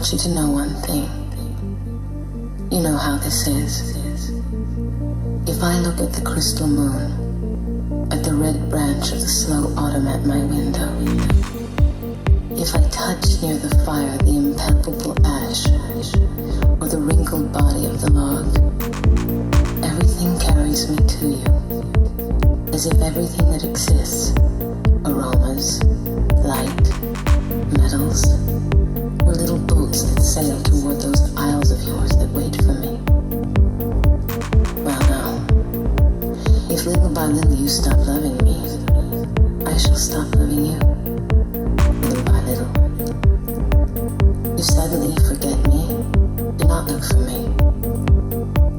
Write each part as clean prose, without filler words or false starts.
want you to know one thing. You know how this is. If I look at the crystal moon, at the red branch of the slow autumn at my window, if I touch near the fire the impalpable ash, or the wrinkled body of the log, everything carries me to you, as if everything that exists, aromas, light, metals, were little boats that sail toward those isles of yours that wait for me. Well now, if little by little you stop loving me, I shall stop loving you, little by little. If suddenly you forget me, do not look for me,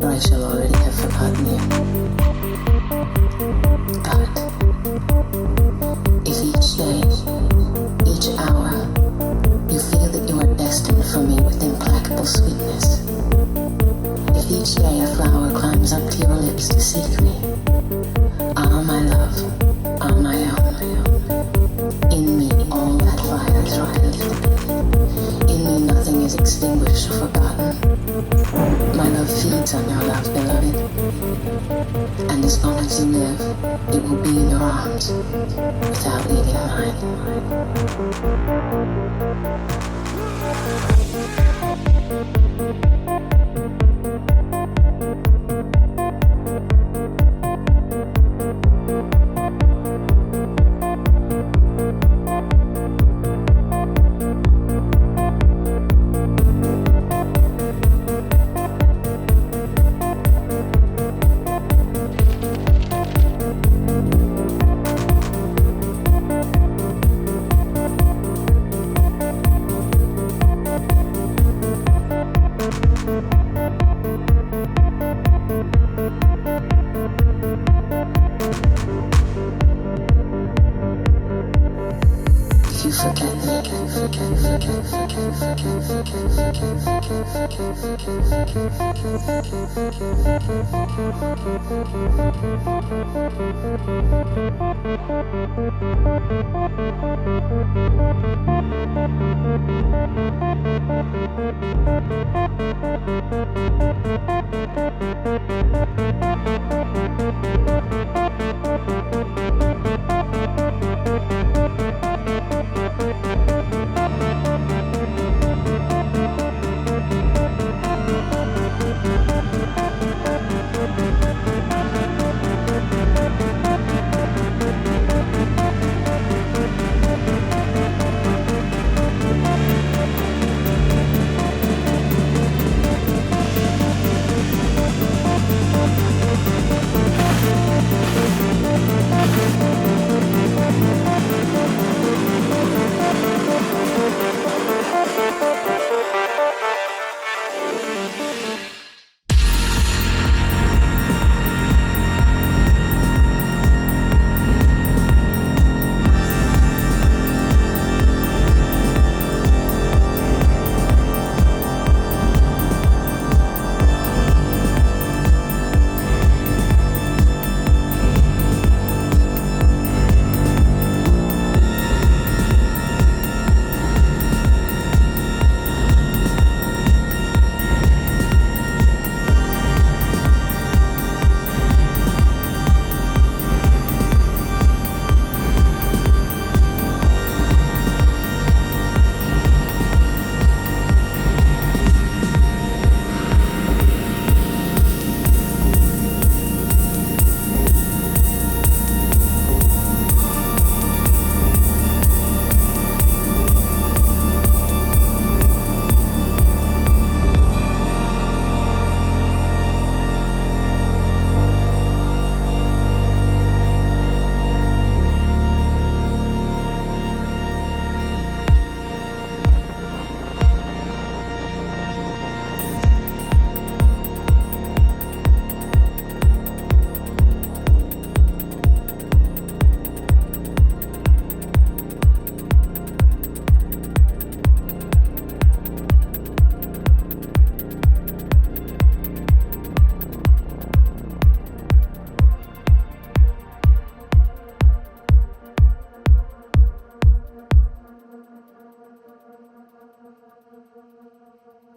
for I shall already have forgotten you. But if each day, each hour, you feel that you are destined for me with implacable sweetness, if each day a flower climbs up to your lips to seek me, ah, my love, ah, my own, in me all that fire is right. In me nothing is extinguished or forgotten. My love feeds on your love, beloved, and as long as you live, it will be in your arms, without leaving mine.